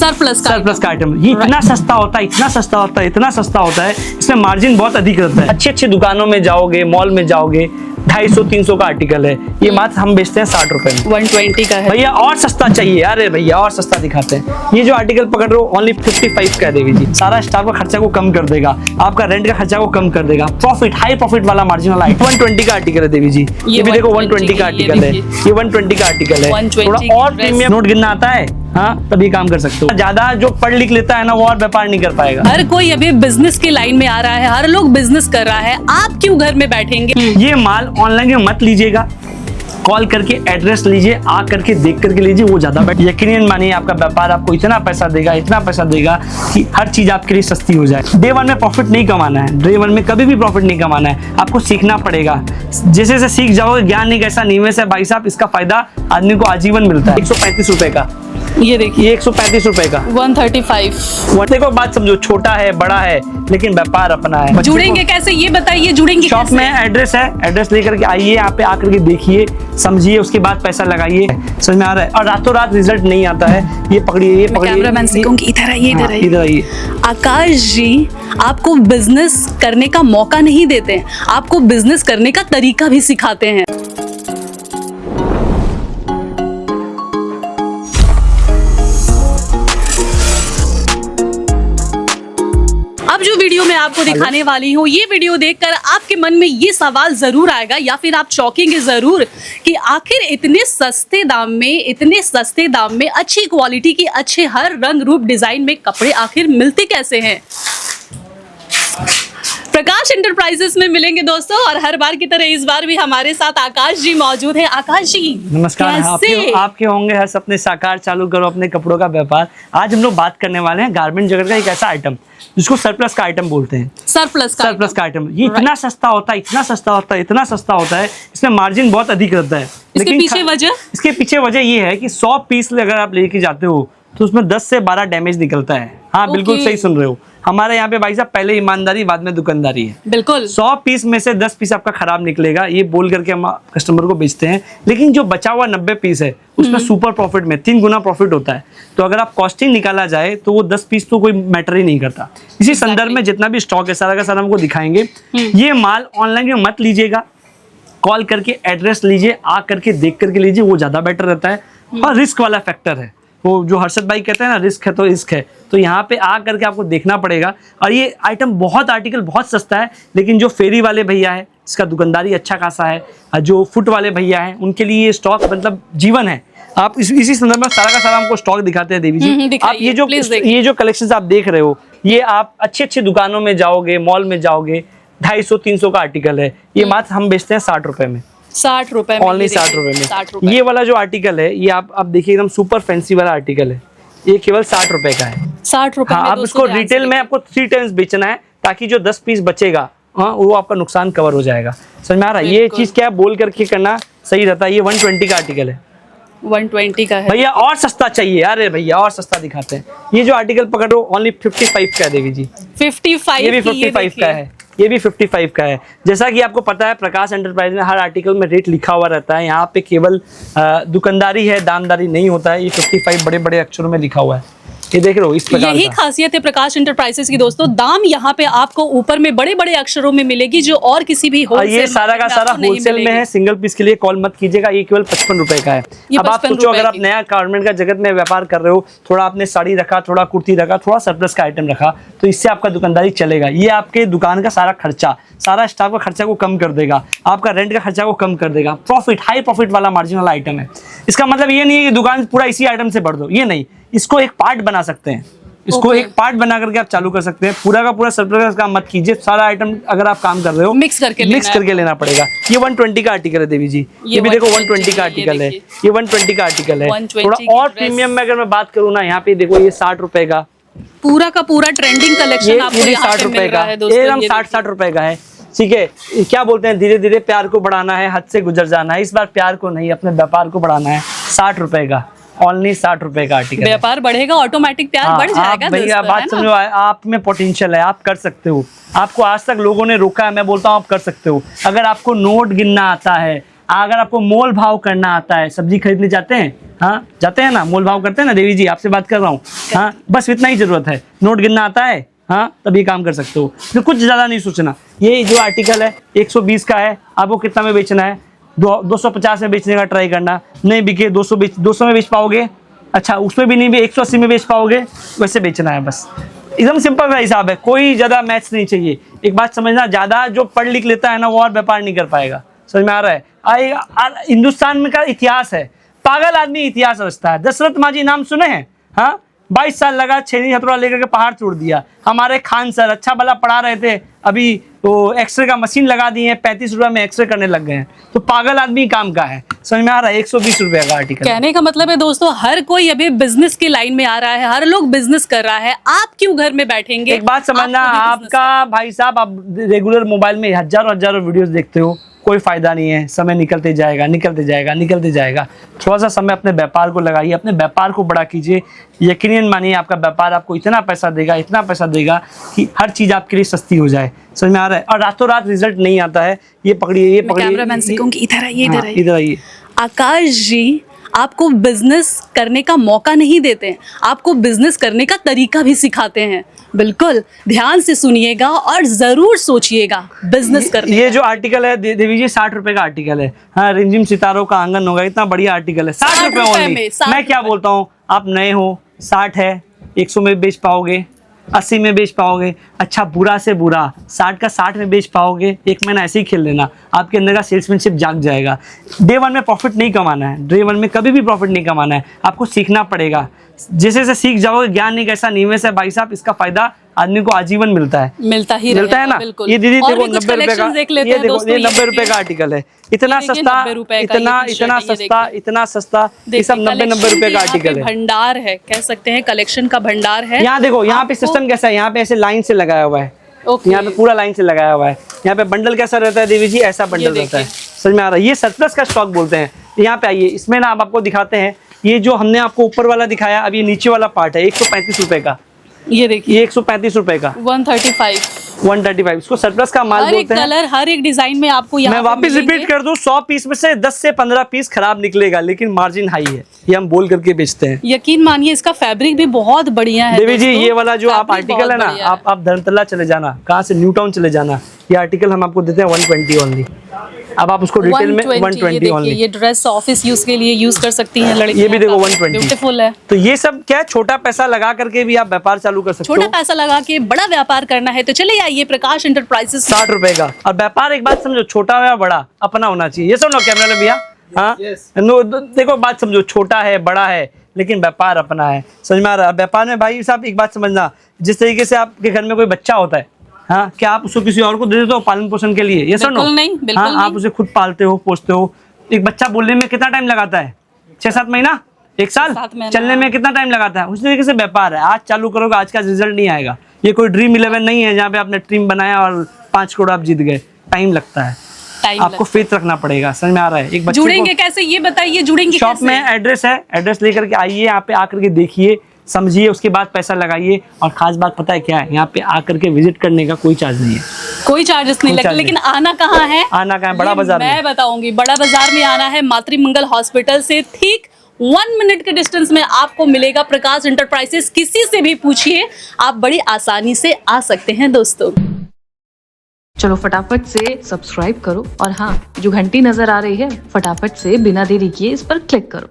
Surplus का item. ये इतना सस्ता होता है, इतना सस्ता होता है, इतना सस्ता होता है, इसमें मार्जिन बहुत अधिक रहता है। अच्छी अच्छी दुकानों में जाओगे, मॉल में जाओगे, 250-300 का आर्टिकल है, ये मात्र हम बेचते हैं 60 रुपए में। 120 का है भैया और सस्ता चाहिए? अरे भैया और सस्ता दिखाते हैं। ये जो आर्टिकल पकड़ रहे हो ओनली 55 का है देवी जी। सारा स्टाफ का खर्चा को कम कर देगा, आपका रेंट का खर्चा को कम कर देगा। प्रॉफिट, हाई प्रॉफिट वाला मार्जिन वाला 120 का आर्टिकल है देवी जी। ये भी देखो 120 का आर्टिकल है, ये 120 का आर्टिकल है। थोड़ा और प्रीमियम नोट गिनना आता है, हाँ तभी काम कर सकते हो। ज्यादा जो पढ़ लिख लेता है ना, वो और व्यापार नहीं कर पाएगा। हर कोई अभी बिजनेस की लाइन में आ रहा है, हर लोग बिजनेस कर रहा है, आप क्यों घर में बैठेंगे? ये माल ऑनलाइन में मत लीजिएगा, कॉल करके एड्रेस लीजिए, आ करके देख करके लीजिए, वो ज्यादा बेटर। यकीनन मानिए आपका व्यापार आपको इतना पैसा देगा, इतना पैसा देगा कि हर चीज आपके लिए सस्ती हो जाए। डे वन में प्रॉफिट नहीं कमाना है, डे वन में कभी भी प्रॉफिट नहीं कमाना है, आपको सीखना पड़ेगा। जैसे जैसे सीख जाओगे, ज्ञान एक ऐसा निवेश है भाई साहब, इसका फायदा आदमी को आजीवन मिलता है। 135 रुपए का, ये देखिए 135 रुपए का 135। देखो बात समझो, छोटा है बड़ा है लेकिन व्यापार अपना है। जुड़ेंगे कैसे ये बताइए? जुड़ेंगे शॉप कैसे? में एड्रेस है, एड्रेस लेकर के आइए, यहाँ पे आकर के देखिए, समझिए, उसके बाद पैसा लगाइए। समझ में आ रहा है? और रातों रात रिजल्ट नहीं आता है। ये पकड़िए, ये पकड़िए, कैमरामैन से कहूंगी इधर आइए, इधर आइए, इधर आइए। आकाश जी आपको बिजनेस करने का मौका नहीं देते, आपको बिजनेस करने का तरीका भी सिखाते हैं। अब जो वीडियो मैं आपको दिखाने वाली हूँ, ये वीडियो देखकर आपके मन में ये सवाल जरूर आएगा या फिर आप चौंकेंगे जरूर कि आखिर इतने सस्ते दाम में अच्छी क्वालिटी की, अच्छे हर रंग रूप डिजाइन में कपड़े आखिर मिलते कैसे हैं। प्रकाश एंटरप्राइजेस में मिलेंगे दोस्तों, और हर बार की तरह इस बार भी हमारे साथ आकाश जी मौजूद हैं। आकाश जी नमस्कार। आपके होंगे हर सपने साकार, चालू करो अपने कपड़ों का व्यापार। आज हम लोग बात करने वाले हैं गारमेंट जगत का एक ऐसा आइटम जिसको सरप्लस का आइटम बोलते हैं। सरप्लस का आइटम। ये इतना सस्ता होता है, इतना सस्ता होता है, इतना सस्ता होता है, इसमें मार्जिन बहुत अधिक रहता है। इसके पीछे वजह ये है कि 100 पीस अगर आप लेके जाते हो तो उसमें 10 से 12 डैमेज निकलता है। हाँ बिल्कुल सही सुन रहे हो। हमारे यहाँ पे भाई साहब पहले ईमानदारी बाद में दुकानदारी है। बिल्कुल 100 पीस में से 10 पीस आपका खराब निकलेगा, ये बोल करके हम कस्टमर को बेचते हैं। लेकिन जो बचा हुआ 90 पीस है उसमें सुपर प्रॉफिट में 3 गुना प्रॉफिट होता है। तो अगर आप कॉस्टिंग निकाला जाए तो वो 10 पीस तो कोई मैटर ही नहीं करता। इसी संदर्भ में जितना भी स्टॉक है सारा का सारा हमको दिखाएंगे। ये माल ऑनलाइन में मत लीजिएगा, कॉल करके एड्रेस लीजिए, आ करके देख करके लीजिए, वो ज्यादा बेटर रहता है। और रिस्क वाला फैक्टर है, वो जो हर्षद भाई कहते हैं ना, रिस्क है तो रिस्क है, तो यहाँ पे आ करके आपको देखना पड़ेगा। और ये आइटम आर्टिकल बहुत सस्ता है, लेकिन जो फेरी वाले भैया है इसका दुकानदारी अच्छा खासा है, और जो फुट वाले भैया हैं उनके लिए ये स्टॉक मतलब जीवन है। आप इसी संदर्भ में सारा का सारा हमको स्टॉक दिखाते हैं देवी जी। आप ये जो कलेक्शन आप देख रहे हो, ये आप अच्छी अच्छी दुकानों में जाओगे, मॉल में जाओगे, 250-300 का आर्टिकल है, ये मात्र हम बेचते हैं 60 रुपए में। 60 रुपए में, ओनली 60 रुपए में। ये वाला जो आर्टिकल है, ये आप देखिए एकदम सुपर फैंसी वाला आर्टिकल है, ये केवल 60 रुपए का है। 60 रुपए में। आप इसको रिटेल में आपको 3 टाइम्स बेचना है, ताकि जो 10 पीस बचेगा हाँ वो आपका नुकसान कवर हो जाएगा। समझ में आ रहा है? ये चीज क्या बोल करके करना सही रहता है। ये 120 का आर्टिकल है, 120 का है। भैया और सस्ता चाहिए? अरे भैया और सस्ता दिखाते हैं। ये जो आर्टिकल पकड़ रहे हो ओनली 55 का है देवी जी। 55 ये भी 55 का है, ये भी 55 का है। जैसा कि आपको पता है प्रकाश एंटरप्राइज में हर आर्टिकल में रेट लिखा हुआ रहता है। यहाँ पे केवल दुकानदारी है, दामदारी नहीं होता है। ये 55 बड़े बड़े अक्षरों में लिखा हुआ है, ये देख रहे हो इस प्रकार। यही खासियत है प्रकाश एंटरप्राइजेस की दोस्तों, दाम यहाँ पे आपको ऊपर में बड़े बड़े अक्षरों में मिलेगी, जो और किसी भी होलसेल ये सारा का सारा होलसेल में है। सिंगल पीस के लिए कॉल मत कीजिएगा, ये केवल 55 रुपए का है। अब आप सोचो अगर आप नया गारमेंट का जगत में व्यापार कर रहे हो, थोड़ा आपने साड़ी रखा, थोड़ा कुर्ती रखा, थोड़ा सरप्लस का आइटम रखा, तो इससे आपका दुकानदारी चलेगा। ये आपके दुकान का सारा खर्चा, सारा स्टाफ का खर्चा को कम कर देगा, आपका रेंट का खर्चा को कम कर देगा। प्रॉफिट, हाई प्रॉफिट वाला मार्जिन वाला आइटम है। इसका मतलब ये नहीं है कि दुकान पूरा इसी आइटम से भर दो, ये नहीं, इसको एक पार्ट बना सकते हैं। इसको एक पार्ट बना करके आप चालू कर सकते हैं। पूरा का पूरा सरप्लस काम मत कीजिए। सारा आइटम अगर आप काम कर रहे हो मिक्स करके लेना पड़ेगा। ये 120 का आर्टिकल है देवी जी। ये भी देखो 120 का आर्टिकल है, ये 120 का आर्टिकल है। थोड़ा और प्रीमियम में अगर मैं बात करूँ ना, यहाँ पे देखो ये 60 रुपए का पूरा का पूरा ट्रेंडिंग कलेक्शन आपको 60 रुपए का, एकदम 60 रुपए का है। ठीक है, क्या बोलते हैं, धीरे धीरे प्यार को बढ़ाना है, हद से गुजर जाना है। इस बार प्यार को नहीं, अपने व्यापार को बढ़ाना है। 60 रुपए का, ओनली 60 रुपए का आर्टिकल। व्यापार बढ़ेगा, ऑटोमेटिक प्यार बढ़ जाएगा। भैया बात समझो, आप में पोटेंशियल है, आप कर सकते हो। आपको आज तक लोगों ने रोका है, मैं बोलता हूँ आप कर सकते हो। अगर आपको नोट गिनना आता है, अगर आपको मोल भाव करना आता है, सब्जी खरीदने जाते हैं, हाँ जाते हैं ना, मोल भाव करते हैं ना देवी जी, आपसे बात कर रहा हूँ, हाँ बस इतना ही जरूरत है। नोट गिनना आता है, हाँ तब ये काम कर सकते हो, फिर कुछ ज़्यादा नहीं सोचना। ये जो आर्टिकल है 120 का है, आपको कितना में बेचना है, 250 में बेचने का ट्राई करना, नहीं बिके 200 में बेच पाओगे, अच्छा उसमें भी नहीं भी 180 में बेच पाओगे, वैसे बेचना है बस। एकदम सिंपल सा हिसाब है, कोई ज़्यादा मैथ्स नहीं चाहिए। एक बात समझना, ज़्यादा जो पढ़ लिख लेता है ना वो और व्यापार नहीं कर पाएगा, समझ में आ रहा है। हिंदुस्तान में का इतिहास है, पागल आदमी इतिहास रचता है। दशरथ मांझी नाम सुने हैं, हाँ 22 साल लगा, छेनी हथौड़ा लेकर के पहाड़ तोड़ दिया। हमारे खान सर अच्छा भला पढ़ा रहे थे, अभी तो एक्सरे का मशीन लगा दी है, 35 रुपये में एक्सरे करने लग गए हैं। तो पागल आदमी काम का है, समझ में आ रहा है। 120 रुपये का आर्टिकल। कहने का मतलब है दोस्तों, हर कोई अभी बिजनेस की लाइन में आ रहा है, हर लोग बिजनेस कर रहा है, आप क्यों घर में बैठेंगे। एक बात समझना, आपका भाई साहब, आप रेगुलर मोबाइल में हजारों वीडियोस देखते हो, कोई फायदा नहीं है। समय निकलते जाएगा, निकलते जाएगा, निकलते जाएगा। थोड़ा सा समय अपने व्यापार को लगाइए, अपने व्यापार को बड़ा कीजिए। यकीनन मानिए आपका व्यापार आपको इतना पैसा देगा, इतना पैसा देगा कि हर चीज आपके लिए सस्ती हो जाए, समझ में आ रहा है। और रातों रात रिजल्ट नहीं आता है। ये पकड़िए, ये पकड़िए, कैमरामैन से कहूंगी इधर आइए, इधर आइए, इधर आइए। आकाश जी आपको बिजनेस करने का मौका नहीं देते हैं, आपको बिजनेस करने का तरीका भी सिखाते हैं। बिल्कुल ध्यान से सुनिएगा और जरूर सोचिएगा बिजनेस करने ये जो आर्टिकल है देवी जी 60 रुपए का आर्टिकल है, हाँ रिमझिम सितारों का आंगन होगा, इतना बढ़िया आर्टिकल है, 60 रुपए ओनली। मैं क्या बोलता हूँ, आप नए हो, 60 है, 100 में बेच पाओगे, 80 में बेच पाओगे, अच्छा बुरा से बुरा 60 का 60 में बेच पाओगे। एक महीना ऐसे ही खेल लेना, आपके अंदर का सेल्समैनशिप जाग जाएगा। डे 1 में प्रॉफिट नहीं कमाना है, डे 1 में कभी भी प्रॉफिट नहीं कमाना है, आपको सीखना पड़ेगा। जैसे जैसे सीख जाओगे, ज्ञान एक ऐसा निवेश है भाई साहब, इसका फायदा आदमी को आजीवन मिलता है, मिलता है ना। ये दीदी देखो 90 रुपए का, ये देखो ये 90 रुपए का आर्टिकल है, इतना सस्ता, इतना सस्ता, ये सब 90 रुपए का आर्टिकल है। भंडार है, कह सकते हैं कलेक्शन का भंडार है। यहाँ देखो, यहाँ पे सिस्टम कैसा है, यहाँ पे ऐसे लाइन से लगाया हुआ है, यहाँ पे पूरा लाइन से लगाया हुआ है। यहाँ पे बंडल कैसा रहता है देवी जी, ऐसा बंडल रहता है, समझ में आ रहा है। ये सरप्लस का स्टॉक बोलते हैं। यहाँ पे आइए, इसमें ना आप आपको दिखाते हैं, ये जो हमने आपको ऊपर वाला दिखाया, अब ये नीचे वाला पार्ट है 135 रुपए का। ये देखिए 135 रुपए का, 135, इसको सरप्लस का माल बोलते हैं। कलर हर एक डिजाइन में आपको यहाँ मैं वापस रिपीट कर दूं, 100 पीस में से 10 से 15 पीस खराब निकलेगा, लेकिन मार्जिन हाई है, ये हम बोल करके बेचते हैं। यकीन मानिए इसका फैब्रिक भी बहुत बढ़िया है देवी जी। ये वाला जो आप आर्टिकल है ना, आप धर्मतला चले जाना, कहाँ से, न्यू टाउन चले जाना, ये आर्टिकल हम आपको देते हैं 120 ओनली। अब आप उसको रिटेल में 120 ओनली। ये ड्रेस ऑफिस यूज के लिए यूज कर सकती हैं लड़कियां। ये भी देखो 120, ब्यूटीफुल है। तो ये सब क्या है, छोटा पैसा लगा करके भी आप व्यापार चालू कर सकते हो। छोटा पैसा लगा के बड़ा व्यापार करना है तो चले आइए प्रकाश एंटरप्राइजेस। 60 रुपए का। और व्यापार एक बात समझो, छोटा या बड़ा अपना होना चाहिए। ये सुन लो कैमरा में भैया, हाँ देखो बात समझो, छोटा है बड़ा है लेकिन व्यापार अपना है, समझ में आ रहा है। व्यापार में भाई साहब एक बात समझना, जिस तरीके से आपके घर में कोई बच्चा होता है, हाँ क्या आप उसको किसी और को दे देते हो पालन पोषण के लिए? ये सुनो, हाँ आप उसे खुद पालते हो, पोसते हो। एक बच्चा बोलने में कितना टाइम लगाता है, 6-7 महीना, 1 साल चलने में कितना टाइम लगाता है। उस तरीके से व्यापार है, आज चालू करोगे आज का रिजल्ट नहीं आएगा। ये कोई ड्रीम 11 नहीं है जहाँ पे आपने ड्रीम बनाया और 5 करोड़ आप जीत गए। टाइम लगता है, आपको फेथ रखना पड़ेगा, समझ में आ रहा है। एक बच्चे जुड़ेंगे कैसे ये बताइए, जुड़ेंगे शॉप में एड्रेस है, एड्रेस लेकर के आइए, यहाँ पे आकर के देखिए, समझिए, उसके बाद पैसा लगाइए। और खास बात पता है क्या है, यहाँ पे आकर के विजिट करने का कोई चार्ज नहीं है, कोई चार्जेस नहीं लगता। लेकिन आना कहाँ है? आना कहाँ है? बड़ा बाजार में। मैं बताऊंगी, बड़ा बाजार में आना है। मातृमंगल हॉस्पिटल से ठीक 1 मिनट के डिस्टेंस में आपको मिलेगा प्रकाश एंटरप्राइजेस। किसी से भी पूछिए, आप बड़ी आसानी से आ सकते हैं दोस्तों। चलो फटाफट से सब्सक्राइब करो और हाँ, जो घंटी नजर आ रही है फटाफट से बिना देरी किए इस पर क्लिक करो।